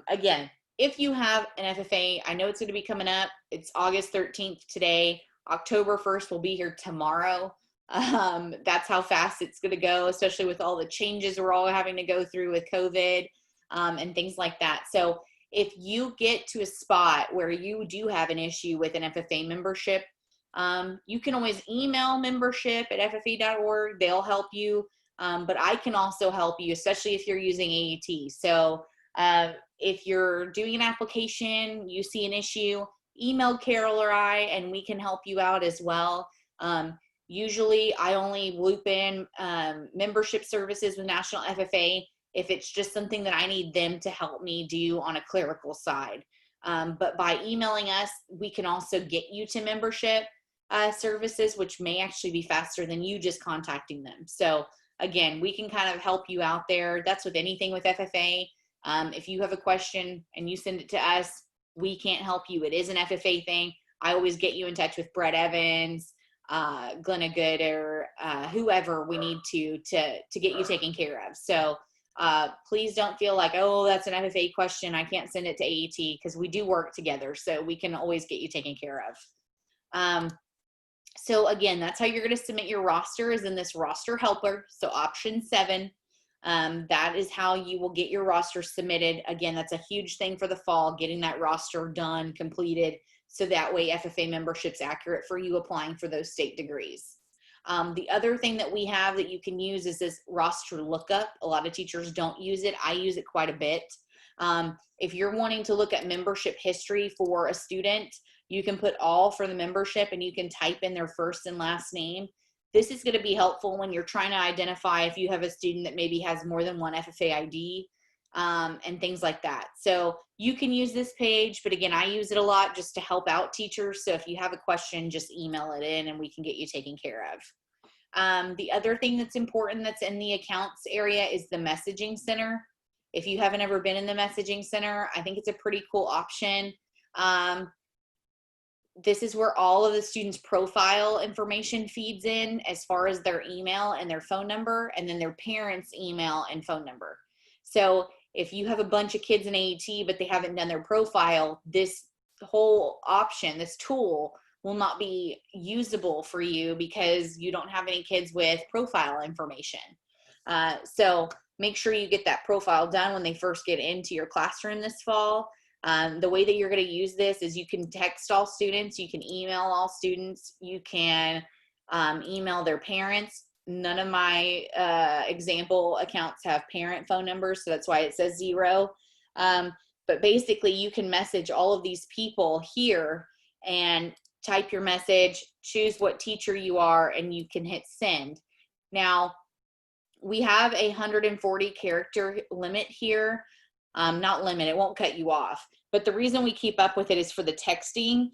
again, if you have an FFA, I know it's going to be coming up. It's August 13th today. October 1st will be here tomorrow. That's how fast it's going to go, especially with all the changes we're all having to go through with COVID and things like that. So if you get to a spot where you do have an issue with an FFA membership, you can always email membership@ffa.org. They'll help you. But I can also help you, especially if you're using AET. So if you're doing an application, you see an issue, email Carol or I, and we can help you out as well. Usually I only loop in membership services with National FFA if it's just something that I need them to help me do on a clerical side. But by emailing us, we can also get you to membership services, which may actually be faster than you just contacting them. So again, we can kind of help you out there. That's with anything with FFA. If you have a question and you send it to us, we can't help you. It is an FFA thing. I always get you in touch with Brett Evans, Glenna Good, or whoever we need to get you taken care of. So please don't feel like, oh, that's an FFA question, I can't send it to AET, because we do work together, so we can always get you taken care of. So again, that's how you're going to submit your roster, is in this roster helper. So option 7, that is how you will get your roster submitted. Again, that's a huge thing for the fall, getting that roster done, completed, so that way FFA membership's accurate for you applying for those state degrees. The other thing that we have that you can use is this roster lookup. A lot of teachers don't use it. I use it quite a bit. If you're wanting to look at membership history for a student, you can put all for the membership and you can type in their first and last name. This is going to be helpful when you're trying to identify if you have a student that maybe has more than one FFA ID, and things like that. So you can use this page, but again, I use it a lot just to help out teachers. So if you have a question, just email it in and we can get you taken care of. The other thing that's important that's in the accounts area is the messaging center. If you haven't ever been in the messaging center, I think it's a pretty cool option. This is where all of the students' profile information feeds in, as far as their email and their phone number, and then their parents' email and phone number. So if you have a bunch of kids in AET, but they haven't done their profile, this whole option, this tool, will not be usable for you because you don't have any kids with profile information. So make sure you get that profile done when they first get into your classroom this fall. The way that you're going to use this is you can text all students, you can email all students, you can email their parents. None of my example accounts have parent phone numbers, so that's why it says 0. But basically, you can message all of these people here and type your message, choose what teacher you are, and you can hit send. Now, we have a 140 character limit here. Not limit, it won't cut you off. But the reason we keep up with it is for the texting.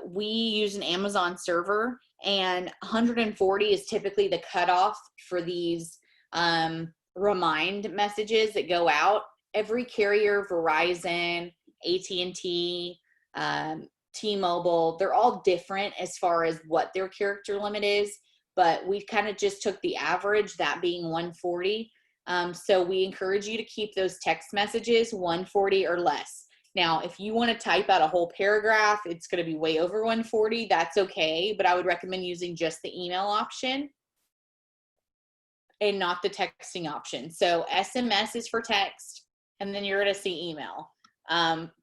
We use an Amazon server, and 140 is typically the cutoff for these remind messages that go out. Every carrier, Verizon, AT&T, T-Mobile, they're all different as far as what their character limit is, but we kind of just took the average, that being 140. So we encourage you to keep those text messages 140 or less. Now, if you want to type out a whole paragraph, it's going to be way over 140. That's okay, but I would recommend using just the email option and not the texting option. So SMS is for text, and then you're going to see email.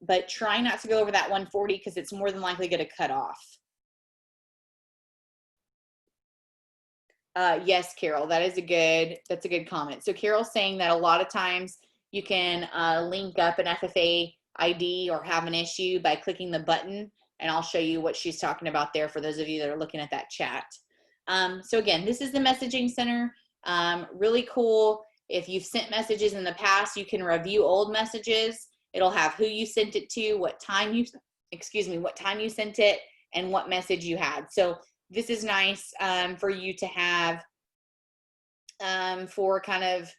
But try not to go over that 140 because it's more than likely going to cut off. Yes, Carol, that's a good comment. So Carol's saying that a lot of times you can link up an FFA ID or have an issue by clicking the button, and I'll show you what she's talking about there for those of you that are looking at that chat. So again, this is the messaging center. Really cool. If you've sent messages in the past, you can review old messages. It'll have who you sent it to, what time you sent it, and what message you had. So this is nice for you to have for kind of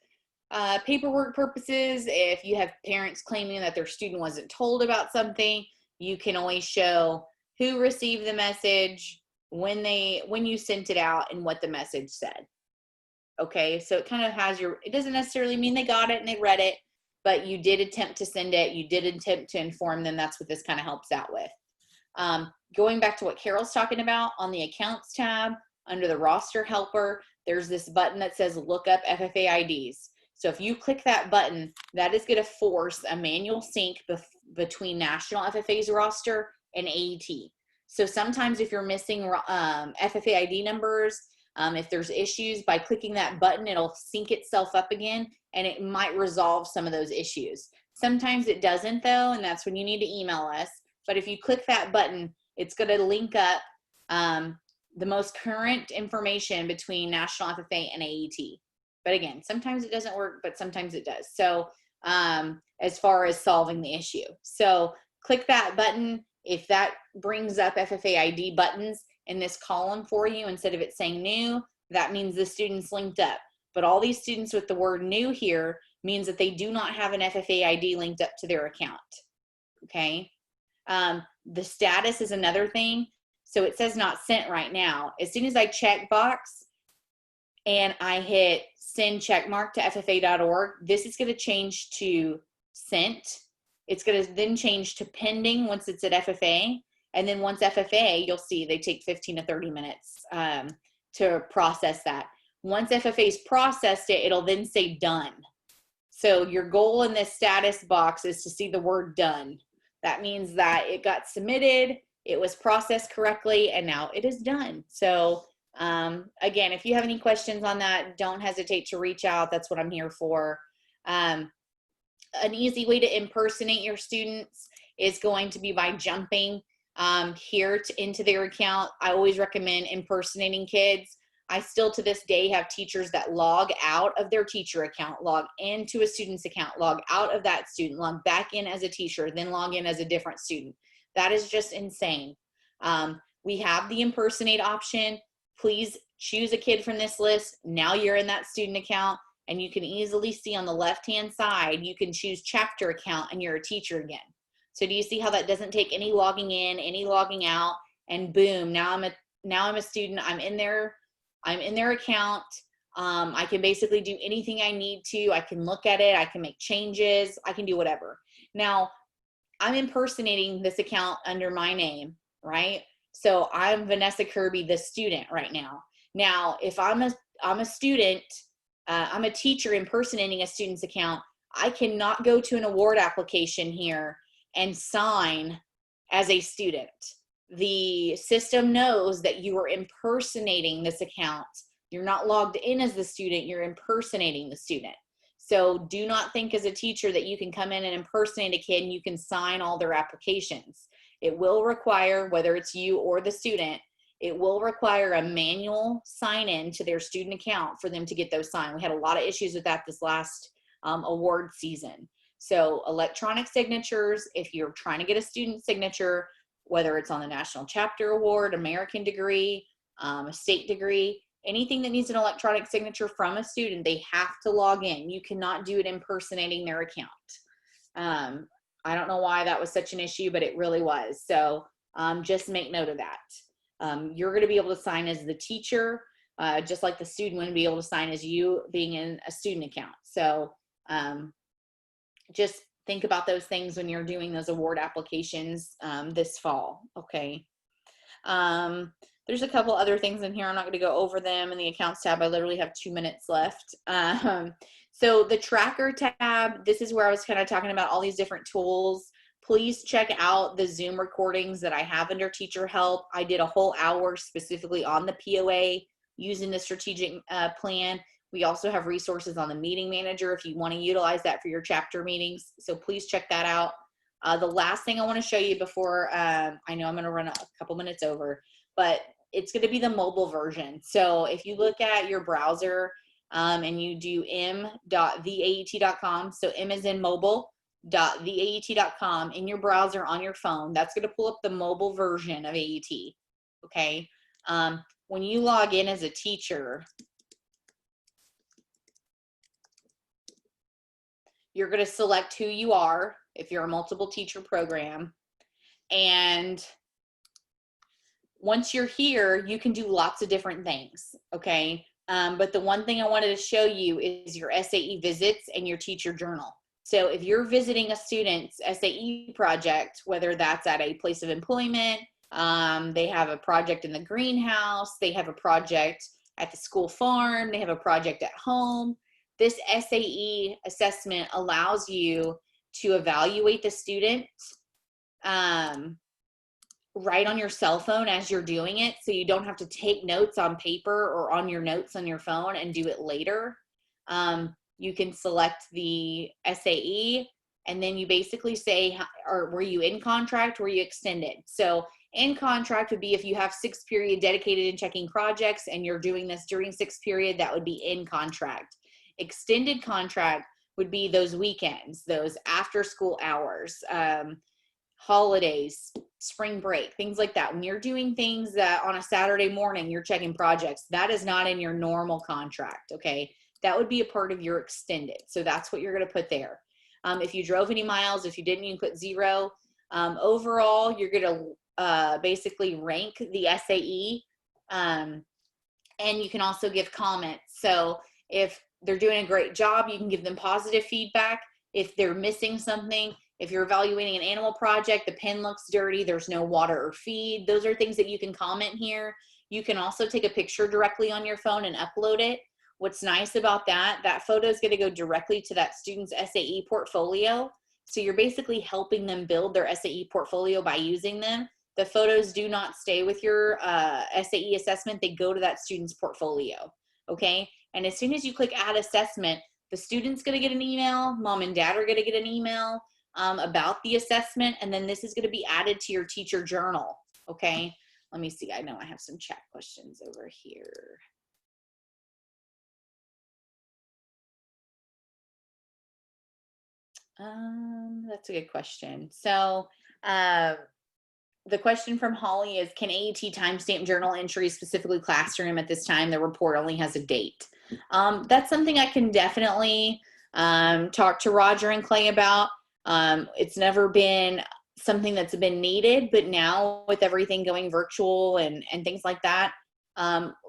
paperwork purposes. If you have parents claiming that their student wasn't told about something, you can always show who received the message, when you sent it out, and what the message said. Okay, so it kind of has it doesn't necessarily mean they got it and they read it, but you did attempt to send it, you did attempt to inform them. That's what this kind of helps out with. Going back to what Carol's talking about, on the accounts tab, under the roster helper, there's this button that says look up FFA IDs. So if you click that button, that is going to force a manual sync between National FFA's roster and AET. So sometimes if you're missing FFA ID numbers, if there's issues, by clicking that button, it'll sync itself up again, and it might resolve some of those issues. Sometimes it doesn't though, and that's when you need to email us. But if you click that button, it's going to link up the most current information between National FFA and AET. But again, sometimes it doesn't work, but sometimes it does. So as far as solving the issue. So click that button. If that brings up FFA ID buttons in this column for you, instead of it saying new, that means the student's linked up. But all these students with the word new here means that they do not have an FFA ID linked up to their account, okay? The status is another thing. So it says not sent right now. As soon as I check box and I hit send check mark to ffa.org, this is going to change to sent. It's going to then change to pending once it's at FFA. And then once FFA, you'll see they take 15 to 30 minutes to process that. Once FFA's processed it, it'll then say done. So your goal in this status box is to see the word done. That means that it got submitted, it was processed correctly, and now it is done. So again, if you have any questions on that, don't hesitate to reach out. That's what I'm here for. An easy way to impersonate your students is going to be by jumping here into their account. I always recommend impersonating kids. I still to this day have teachers that log out of their teacher account, log into a student's account, log out of that student, log back in as a teacher, then log in as a different student. That is just insane. We have the impersonate option. Please choose a kid from this list. Now you're in that student account, and you can easily see on the left-hand side, you can choose chapter account and you're a teacher again. So do you see how that doesn't take any logging in, any logging out, and boom, now I'm a student, I'm in their account. I can basically do anything I need to. I can look at it, I can make changes, I can do whatever. Now, I'm impersonating this account under my name, right? So I'm Vanessa Kirby, the student right now. Now, if I'm a student, I'm a teacher impersonating a student's account, I cannot go to an award application here and sign as a student. The system knows that you are impersonating this account. You're not logged in as the student, you're impersonating the student. So do not think as a teacher that you can come in and impersonate a kid and you can sign all their applications. It will require, whether it's you or the student, it will require a manual sign in to their student account for them to get those signed. We had a lot of issues with that this last award season. So electronic signatures, if you're trying to get a student signature, whether it's on the National Chapter Award, American degree, a state degree, anything that needs an electronic signature from a student, they have to log in. You cannot do it impersonating their account. I don't know why that was such an issue, but it really was. So just make note of that. You're going to be able to sign as the teacher, just like the student wouldn't be able to sign as you being in a student account. So just think about those things when you're doing those award applications this fall, okay? There's a couple other things in here. I'm not going to go over them in the accounts tab. I literally have 2 minutes left. So the tracker tab, this is where I was kind of talking about all these different tools. Please check out the Zoom recordings that I have under Teacher Help. I did a whole hour specifically on the POA using the strategic plan. We also have resources on the meeting manager if you want to utilize that for your chapter meetings. So please check that out. The last thing I want to show you before, I know I'm going to run a couple minutes over, but it's going to be the mobile version. So if you look at your browser and you do m.theaet.com, so m is in mobile.theaet.com in your browser on your phone, that's going to pull up the mobile version of AET, okay? When you log in as a teacher, you're going to select who you are if you're a multiple teacher program. And once you're here, you can do lots of different things, okay? But the one thing I wanted to show you is your SAE visits and your teacher journal. So if you're visiting a student's SAE project, whether that's at a place of employment, they have a project in the greenhouse, they have a project at the school farm, they have a project at home, this SAE assessment allows you to evaluate the student right on your cell phone as you're doing it, so you don't have to take notes on paper or on your notes on your phone and do it later. You can select the SAE, and then you basically say, or were you in contract, were you extended? So in contract would be if you have 6th period dedicated in checking projects and you're doing this during 6th period, that would be in contract. Extended contract would be those weekends, those after school hours, holidays, spring break, things like that. When you're doing things that on a Saturday morning, you're checking projects, that is not in your normal contract, okay? that would be a part of your extended. So that's what you're going to put there. If you drove any miles, if you didn't, you can put 0. Overall, you're going to basically rank the SAE, and you can also give comments. So if they're doing a great job, you can give them positive feedback. If they're missing something, if you're evaluating an animal project, the pen looks dirty, there's no water or feed, those are things that you can comment here. You can also take a picture directly on your phone and upload it. What's nice about that photo is going to go directly to that student's SAE portfolio. So you're basically helping them build their SAE portfolio by using them. The photos do not stay with your SAE assessment. They go to that student's portfolio, okay? And as soon as you click add assessment, the student's going to get an email, mom and dad are going to get an email about the assessment, and then this is going to be added to your teacher journal, okay? Let me see, I know I have some chat questions over here. That's a good question. So the question from Holly is, can AET timestamp journal entries, specifically classroom at this time? The report only has a date. That's something I can definitely talk to Roger and Clay about. It's never been something that's been needed, but now with everything going virtual and things like that,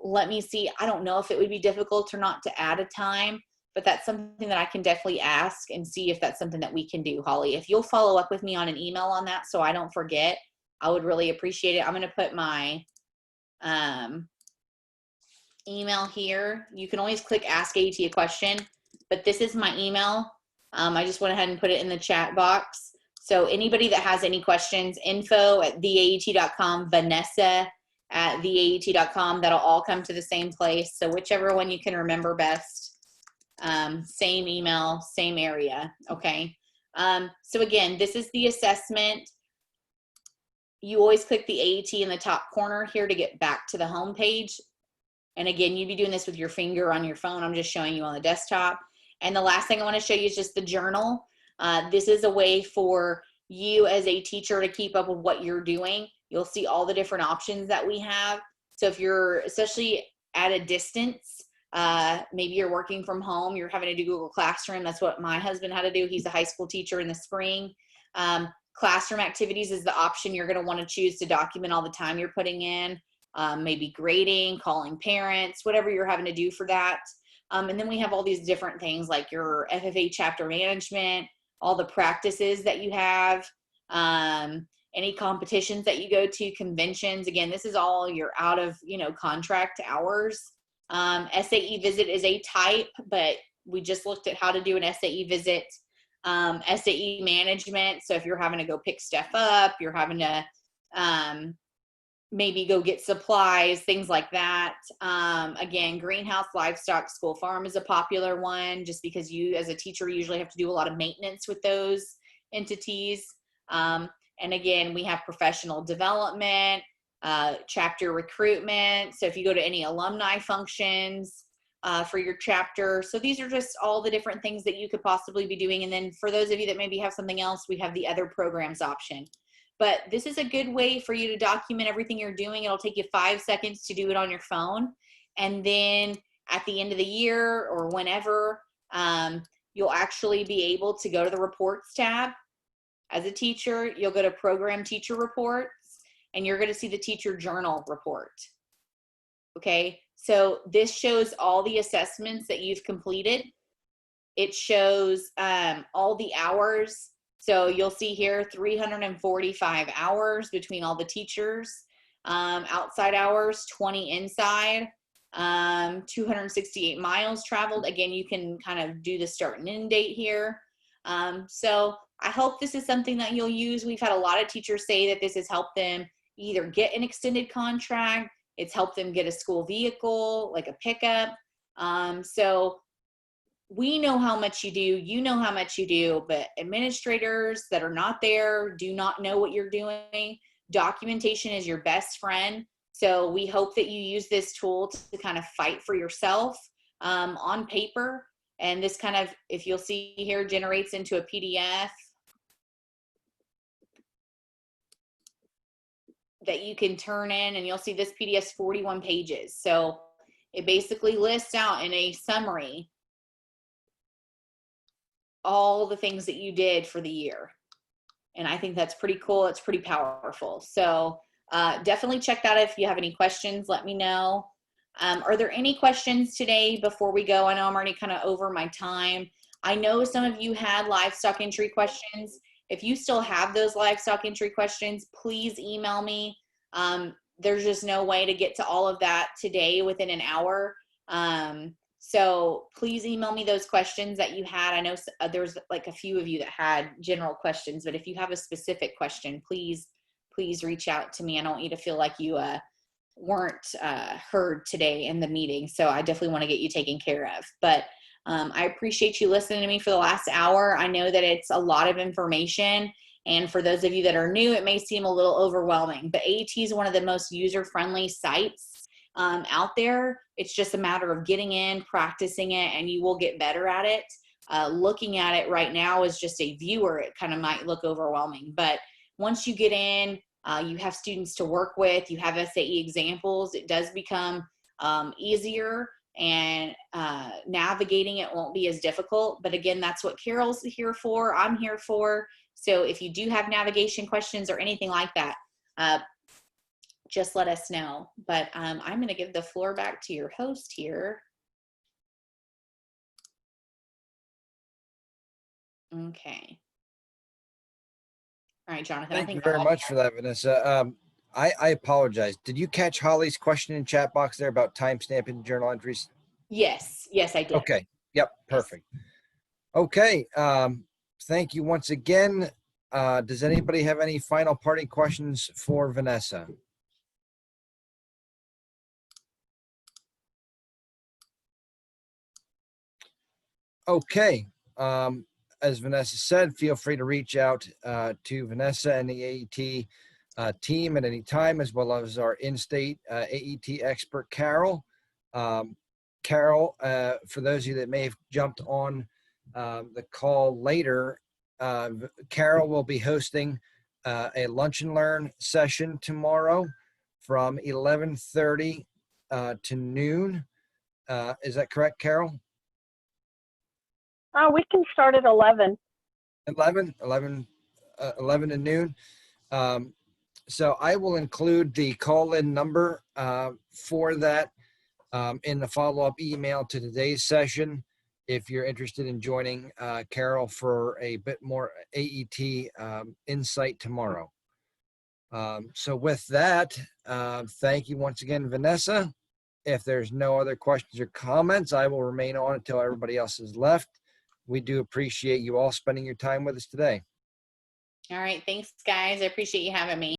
let me see. I don't know if it would be difficult or not to add a time, but that's something that I can definitely ask and see if that's something that we can do, Holly. If you'll follow up with me on an email on that so I don't forget, I would really appreciate it. I'm going to put my email here. You can always click ask AET a question, but this is my email. I just went ahead and put it in the chat box. So anybody that has any questions, info@theaet.com, Vanessa@theaet.com, that'll all come to the same place. So whichever one you can remember best. Same email, same area, okay? So again, this is the assessment. You always click the AET in the top corner here to get back to the home page. And again, you'd be doing this with your finger on your phone. I'm just showing you on the desktop. And the last thing I want to show you is just the journal. This is a way for you as a teacher to keep up with what you're doing. You'll see all the different options that we have. So if you're especially at a distance, maybe you're working from home, you're having to do Google Classroom. That's what my husband had to do. He's a high school teacher in the spring. Classroom activities is the option you're going to want to choose to document all the time you're putting in, maybe grading, calling parents, whatever you're having to do for that. And then we have all these different things like your FFA chapter management, all the practices that you have, any competitions that you go to, conventions. Again, this is all your out of, contract hours. SAE visit is a type, but we just looked at how to do an SAE visit. SAE management. So if you're having to go pick stuff up, you're having to maybe go get supplies, things like that. Again, greenhouse, livestock, school, farm is a popular one just because you as a teacher usually have to do a lot of maintenance with those entities. And again, we have professional development, chapter recruitment. So if you go to any alumni functions, for your chapter. So these are just all the different things that you could possibly be doing. And then for those of you that maybe have something else, we have the other programs option. But this is a good way for you to document everything you're doing. It'll take you 5 seconds to do it on your phone. And then at the end of the year or whenever, you'll actually be able to go to the reports tab. As a teacher, you'll go to program teacher reports and you're going to see the teacher journal report. Okay. So this shows all the assessments that you've completed. It shows all the hours. So you'll see here 345 hours between all the teachers. Outside hours, 20 inside, 268 miles traveled. Again, you can kind of do the start and end date here. So I hope this is something that you'll use. We've had a lot of teachers say that this has helped them either get an extended contract, it's helped them get a school vehicle, like a pickup. So we know how much you do, you know how much you do, but administrators that are not there do not know what you're doing. Documentation is your best friend. So we hope that you use this tool to kind of fight for yourself on paper. And this kind of, if you'll see here, generates into a PDF that you can turn in, and you'll see this PDF is 41 pages. So it basically lists out in a summary all the things that you did for the year. And I think that's pretty cool. It's pretty powerful. So definitely check that out. If you have any questions, let me know. Are there any questions today before we go? I know I'm already kind of over my time. I know some of you had livestock entry questions. If you still have those livestock entry questions, please email me. There's just no way to get to all of that today within an hour. So please email me those questions that you had. I know there's like a few of you that had general questions, but if you have a specific question, please reach out to me. I don't want you to feel like you weren't heard today in the meeting. So I definitely want to get you taken care of. But I appreciate you listening to me for the last hour. I know that it's a lot of information. And for those of you that are new, it may seem a little overwhelming, but AET is one of the most user-friendly sites out there. It's just a matter of getting in, practicing it, and you will get better at it. Looking at it right now as just a viewer, it kind of might look overwhelming. But once you get in, you have students to work with, you have SAE examples, it does become easier, and navigating it won't be as difficult. But again, that's what Carol's here for, I'm here for. So if you do have navigation questions or anything like that, just let us know. But I'm going to give the floor back to your host here. Okay. All right, Jonathan. Thank you very much for that, Vanessa. I apologize. Did you catch Holly's question in chat box there about time stamping journal entries? Yes, I did. Okay. Yep. Perfect. Okay. Thank you once again. Does anybody have any final parting questions for Vanessa? Okay. As Vanessa said, feel free to reach out to Vanessa and the AET team at any time, as well as our in-state AET expert, Carol. Carol, for those of you that may have jumped on the call later, Carol will be hosting a lunch and learn session tomorrow from 11:30 to noon. Is that correct, Carol? We can start at 11. 11 to noon. So I will include the call-in number for that in the follow-up email to today's session if you're interested in joining Carol for a bit more AET insight tomorrow. So with that, thank you once again, Vanessa. If there's no other questions or comments, I will remain on until everybody else has left. We do appreciate you all spending your time with us today. All right. Thanks, guys. I appreciate you having me.